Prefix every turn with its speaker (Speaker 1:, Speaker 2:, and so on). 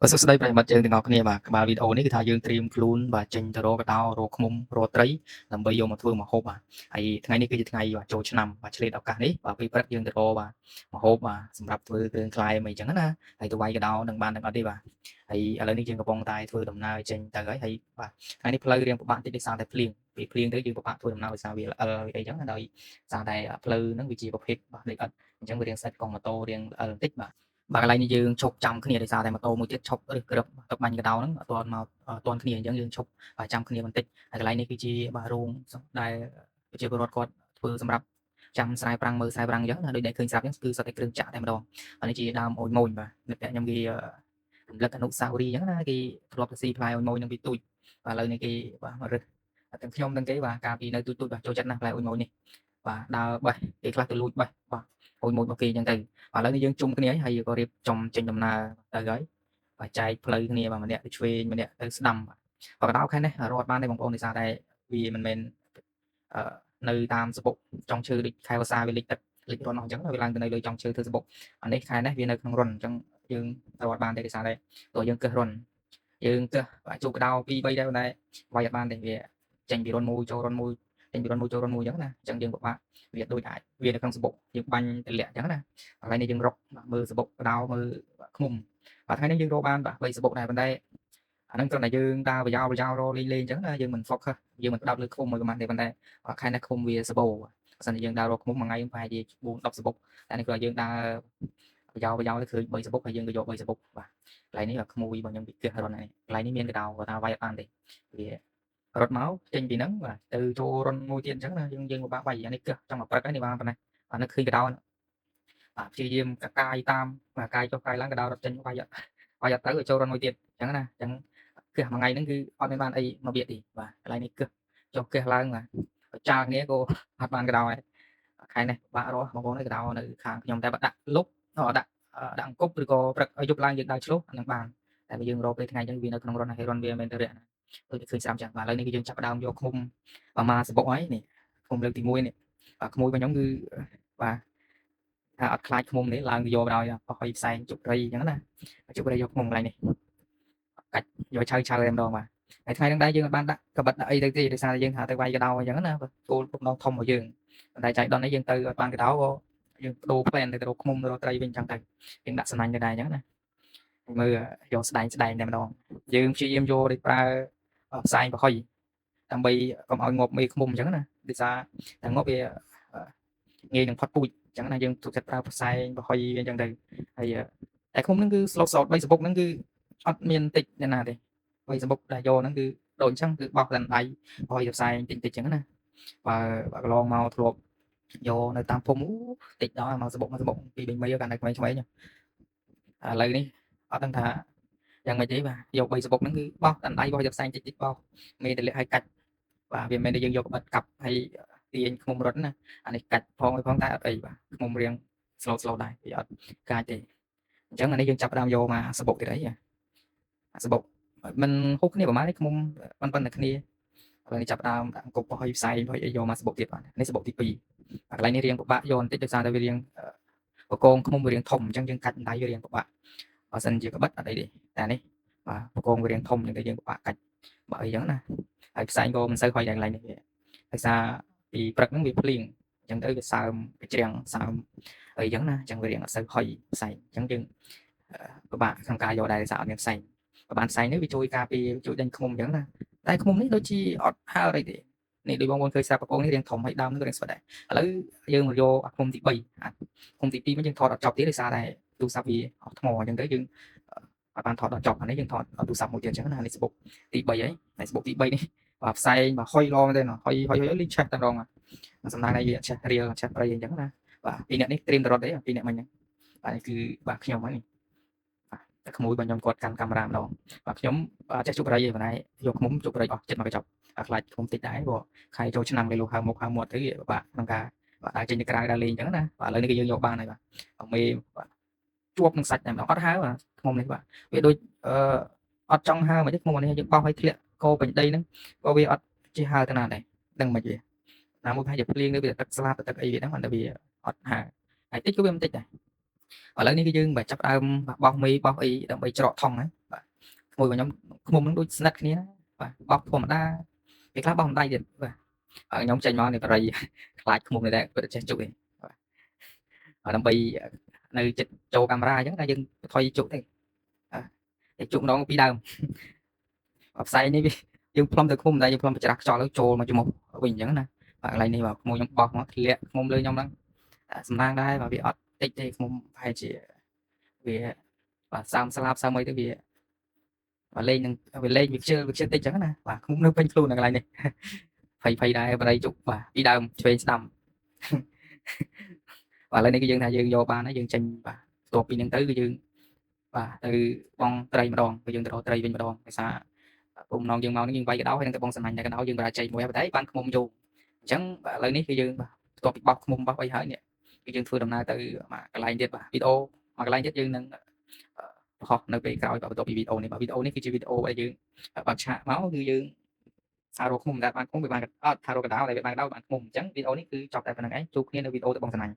Speaker 1: បាទសួស្តីប្រិយមិត្តយើងទាំងអស់គ្នាបាទក្បាលវីដេអូនេះគឺថាយើងត្រៀមខ្លួនបាទចេញទៅរកកដោរកឃ្មុំរកត្រីដើម្បីយកមកធ្វើម្ហូបបាទហើយថ្ងៃនេះគឺជាថ្ងៃបាទចូលឆ្នាំបាទឆ្លៀតឱកាសនេះបាទពេលព្រឹកយើងទៅរកបាទម្ហូបបាទសម្រាប់ធ្វើគ្រឿងក្លែមអីចឹងណាហើយទៅវាយកដោនឹងបានដឹងអត់ទេបាទហើយឥឡូវនេះយើងកំពុងតែធ្វើដំណើរចេញទៅហើយបាទថ្ងៃនេះផ្លូវរៀងពិបាកតិចដោយសារតែភ្លៀងពេលភ្លៀងទៅយើងពិបាកធ្វើដំណើរដោយសារវាល្អិលអីចឹងដោយសារតែផ្លូវហ្នឹងវាជាប្រភេទបាទលេខឥតអញ្ចឹងវារៀងសាច់កង់ម៉ូតូរៀងល្អិលបន្តិចបាទបាទកន្លែងនេះយើងឈប់ចាំគ្នាដោយសារតែម៉ូតូមួយទៀតឈប់ឬក្រឹបទឹកបាញ់កដោហ្នឹងអត់ទាន់មកទាន់គ្នាអញ្ចឹងយើងឈប់ចាំគ្នាបន្តិចហើយកន្លែងនេះគឺជាបាទរោងដែលប្រជាពលរដ្ឋគាត់ធ្វើសម្រាប់ចាំស្រែប្រាំងមើលស្រែប្រាំងអញ្ចឹងដូចដែលឃើញស្រាប់អញ្ចឹងគឺសុទ្ធតែគ្រឿងចាក់តែម្ដងអានេះជាដើមអូយម៉ូយបាទមិត្តភក្តិខ្ញុំគេរំលឹកអនុស្សាវរីយ៍អញ្ចឹងណាគេធ្លាប់ទៅស៊ីផ្លែអូយម៉ូយនឹងពីទូចបាទឥឡូវនេះគេបាទមករឹសទាំងខ្ញុំទាំងគេបាទកាលពីនៅទូចបាទចូលចិត្តណាស់ផ្លែអូយម៉ូយនេះបាទដើរបេះគេខ្លះទៅលួចបេះបាទអូយម៉ូយរបស់គេអញ្ចឹងទៅឥឡូវនេះយើងជុំគ្នាហើយក៏រៀបចំចេញដំណើរទៅហើយបាទចែកផ្លូវគ្នាបាទម្នាក់ទៅឆ្វេងម្នាក់ទៅស្ដាំបាទកណ្ដោខែនេះរត់បានទេបងប្អូនដោយសារតែវាមិនមែននៅតាមសបុកចុងឈើដូចខែវស្សាវាលិចទឹកលិចរន់អស់អញ្ចឹងវាឡើងទៅនៅលើចុងឈើធ្វើសបុកអានេះខែនេះវានៅក្នុងរន់អញ្ចឹងយើងរត់បានទេដោយសារតែតើយើងកឹះរន់យើងកឹះបាទជួបកដោ2 3ដែរប៉ុន្តែវាយអត់បានទេវាចេញពីរន់មួយចូលរន់មួយចេញពីរន់មួយចូលរន់មួយអញ្ចឹងណាអញ្ចឹងយើងពិបាកវាដូចអាចវានៅក្នុងសបុកយើងបាញ់ទម្លាក់អញ្ចឹងណាកន្លែងនេះយើងរកមើលសបុកកដោមើលឃុំបាទថ្ងៃនេះយើងរកបានបាទ3សបុកដែរប៉ុន្តែអាហ្នឹងគ្រាន់តែយើងដើរប្រយោលរលេងអញ្ចឹងណាយើងមិន focus យើងមិនផ្ដោតលើឃុំមួយប៉ុន្មានទេប៉ុន្តែខែនេះឃុំវាសបោបើសិនជាយើងដើររកឃុំមួយថ្ងៃប្រហែលជា4 10សបុកតែនេះគឺយើងដើរប្រយោលទៅឃើញ3សបុកហើយយើងក៏យក3សបុកបាទកន្លែងនេះក្មួយរបស់ខ្ញុំពីគិះរត់ហើយកន្លែងនេះមានកដោគាត់ថាវាយអត់បានទេវារត់មកចេញពីហ្នឹងបាទទៅចូលរន់មួយទៀតអញ្ចឹងណាយើងពិបាកវាយអានេះគិះចង់មកព្រឹកហើយនេះបានប៉ុណ្ណេះបាទនឹកឃើញកដោបាទព្យាយាមកកាយតាមបាទកាយចុះកាយឡើងកដោរត់ចេញវាយអត់ទៅចូលរន់មួយទៀតអញ្ចឹងណាអញ្ចឹងគិះមួយថ្ងៃហ្នឹងគឺអត់មានបានអីមកវាទៀតបាទកន្លែងនេះគិះចុះគិះឡើងបាទចាល់គ្នាក៏អត់បានកដោដែរខែនេះពិបាករស់បងប្អូនអើយកដោនៅខាងខ្ញុំតែបើដាក់លុបដាក់អង្គប់ឬក៏ព្រឹកយប់ឡើងយើងដើរឆ្លុះអានឹងបានតែបើយើងរកពេលថ្ងៃអញ្ចឹងវានៅក្នុងរន្ធហើយរន្ធវាមិនទៅរាក់ណាដូចឃើញស្រាប់ចឹងបាទឥឡូវនេះគឺយើងចាប់ផ្ដើមយកឃុំប្រមាសបុកហើយនេះឃុំលើកទី1នេះបាទក្មួយរបស់ខ្ញុំគឺបាទថាអត់ខ្លាចឃុំនេះឡើងទៅយកដោយបោះឲ្យផ្សែងជប់ត្រីអញ្ចឹងណាជប់ត្រីយកឃុំកន្លែងនេះកាច់យកឆៅតែម្ដងបាទហើយថ្ងៃហ្នឹងដែរយើងអត់បានដាក់កបិតដាក់អីទៅទេដោយសារតែយើងថាទៅវាយកដោអញ្ចឹងណាគោលបំណងធំរបស់យើងប៉ុន្តែចៃដន្យនេះយើងទៅអត់បានកដោក៏យើងបដូរ plan ទៅរកឃុំរកត្រីវិញអញ្ចឹងទៅយើងដាក់សំណាញ់ទៅដែរអញ្ចឹងណាមើលយកស្ដែងតែម្ដងយើងព្យាយាមយកទៅប្រើផ្សែងប្រហុយដើម្បីកុំឲ្យងាប់មេឃុំអញ្ចឹងណាដោយសារតែងាប់វាងាយនឹងផុតពូជអញ្ចឹងណាយើងទុកចិត្តប្រើផ្សែងប្រហុយអញ្ចឹងទៅហើយតែឃុំហ្នឹងគឺ slow salt 3សបុកហ្នឹងគឺអត់មានតិចណាទេ3សបុកដែលយកហ្នឹងគឺដូចអញ្ចឹងគឺបោះតែដៃប្រហុយទៅផ្សែងតិចអញ្ចឹងណាបើកន្លងមកធ្លាប់យកនៅតាមភូមិតិចដល់មកសបុក2 3 មីកាលនៅក្មេងៗឥឡូវនេះអត់ដឹងថាយ៉ាងម៉េចទេបាទយក3សបុកហ្នឹងគឺបោះតែដៃបោះទៅផ្សែងតិចបោះមេទម្លាក់ឲ្យកាច់បាទវាមិនមែនតែយើងយកក្បិតកាប់ហើយទាញឃុំរត់ណាអានេះកាច់ផងតែអត់អីបាទឃុំរៀង slow ដែរវាអត់កាច់ទេអញ្ចឹងអានេះយើងចាប់ផ្ដើមយកមកសបុកទៀតអីសបុកមិនហូបគ្នាប្រហែលទេឃុំប៉ុន្តែគ្នាឥឡូវនេះចាប់ផ្ដើមដាក់អង្គុបឲ្យផ្សែងឲ្យយកមកសបុកទៀតបាទនេះសបុកទី2កន្លែងនេះរៀងពិបាកយកបន្តិចដោយសារតែវារៀងបកងឃុំវារៀងធំអញ្ចឹងយើងកាច់ដៃវារៀងពិបាកបើសិនជាក្បិតអត់អីទេតែនេះបាទបកងវារៀងធំអញ្ចឹងយើងពិបាកកាច់បើអីចឹងណាហើយផ្សែងក៏មិនសូវហុយដែរកន្លែងនេះដោយសារពីព្រឹកហ្នឹងវាភ្លៀងអញ្ចឹងទៅវាសើមកជ្រាំងសើមអីចឹងណាអញ្ចឹងវារៀងអត់សូវហុយផ្សែងអញ្ចឹងយើងពិបាកក្នុងការយកដែរដោយសារអត់មានផ្សែងបើបានផ្សែងនេះវាជួយការពារជួយដេញឃុំអញ្ចឹងណាតែឃុំនេះដូចជាអត់ហើរអីទេនេះដូចបងប្អូនឃើញស្រាប់បកងនេះរៀងធំហើយដើមនេះរៀងស្វិតដែរឥឡូវយើងមកយកឃុំទី3ឃុំទី2មកយើងថតអត់ចប់ទៀតដោយសារតែទូរស័ព្ទវាអស់ថ្មអញ្ចឹងទៅយើងអត់បានថតដល់ចប់អានេះយើងថតទូរស័ព្ទមួយទៀតអញ្ចឹងណានេះ Facebook ទី3ហើយ Facebook ទី3នេះបាទផ្សែងបាទហុយឡងទេហុយលីឆេះតែម្ដងសំណាងឯងវាឆេះរៀលឆេះប្រៃអញ្ចឹងណាបាទពីអ្នកនេះត្រៀមទៅរត់ទេពីអ្នកមិញហ្នឹងបាទនេះគឺបាទខ្ញុំហ្នឹងតែក្មួយរបស់ខ្ញុំគាត់កាន់កាមេរ៉ាម្ដងបាទខ្ញុំចេះជប់ប្រៃឯងប៉ុន្តែយកឃុំជប់ប្រៃអស់ចិត្តមកកញ្ចប់ខ្លាចឃុំតិចដែរព្រោះខែចូលឆ្នាំគេលុះហៅមុខហៅមាត់ទៅវាពិបាកក្នុងការបាទដើរចេញទៅក្រៅដើរលេងអញ្ចឹងណាបាទឥឡូវនេះគឺយើងយកបានហើយបាទមេបាទជួបនឹងសាច់តែម្ដងអត់ហើបាទឃុំនេះបាទវាដូចអត់ចង់ហើមកទេឃុំនេះយើងបោះឲ្យធ្លាក់កោពេញដីហ្នឹងក៏វាអត់ជាហើទៅណាដែរដឹងមិនវាណាមួយប្រហែលជាភ្លៀងទៅវាទឹកស្លាប់ទឹកអីវាហ្នឹងមិនតែវាអត់ហើហើយតិចក៏វាមិនតិចដែរឥឡូវនេះគឺយើងបាទចាប់ដើមបោះមេបោះអីដើម្បីច្រកថងហ្នឹងបាទ ក្មួយរបស់ខ្ញុំឃ្មុំនឹងដូចស្និទ្ធគ្នាបាទបោះធម្មតាពេលខ្លះបោះម្ដាយទៀតបាទហើយខ្ញុំចេញមកនេះបរិយខ្លាចឃ្មុំនេះដែរគាត់ចេះជក់ទេបាទដើម្បីនៅចិត្តចូលកាមេរ៉ាអញ្ចឹងតែយើងថយជក់ទេតែជក់ម្ដងពីដើមផ្សែងនេះវាយើងផ្លុំទៅឃ្មុំតែយើងផ្លុំបច្រាស់ខ្យល់ទៅចូលមកច្រមុះវិញអញ្ចឹងណាបាទកន្លែងនេះបាទក្មួយខ្ញុំបោះមកធ្លាក់ឃ្មុំលើខ្ញុំហ្នឹងសំណាងដែរបាទវាអត់តិចទេឃ្មុំប្រហែលជាវាបាទសើមស្លាប់សើមអីទៅវាបាទលេងនឹងវាលេងវាខ្ជិលតិចអញ្ចឹងណាបាទឃ្មុំនៅពេញខ្លួននៅកន្លែងនេះភ័យដែរបរិយជក់បាទពីដើមឆ្វេងស្ដាំបាទឥឡូវនេះគឺយើងថាយើងយកបានហើយយើងចេញបាទបន្ទាប់ពីហ្នឹងទៅគឺយើងបាទទៅបងត្រីម្ដងគឺយើងទៅរកត្រីវិញម្ដងដោយសារពុំណងយើងមកនេះយើងវាយកដោហើយនឹងទៅបងសំណាញ់តែកដោយើងបរាជ័យមួយហើយតែបានឃ្មុំយូរអញ្ចឹងបាទឥឡូវនេះគឺយើងបាទបន្ទាប់ពីបោះឃ្មុំបោះអីហើយនេះគឺយើងធ្វើដំណើរទៅបាទកន្លែងទៀតបាទវីដេអូមួយកន្លែងទៀតយើងនឹងបង្ហោះនៅពេលក្រោយបាទបន្ទាប់ពីវីដេអូនេះបាទវីដេអូនេះគឺជាវីដេអូដែលយើងបើកឆាកមកគឺយើងសាររកឃ្មុំតែបានឃ្មុំវាបានអត់ថារកកដោតែវាបានកដោបានឃ្មុំអញ្ចឹងវីដេអូនេះគឺចប់តែប៉ុណ្្នឹងឯងជួបគ្នានៅវីដេអូទៅបងសំណាញ់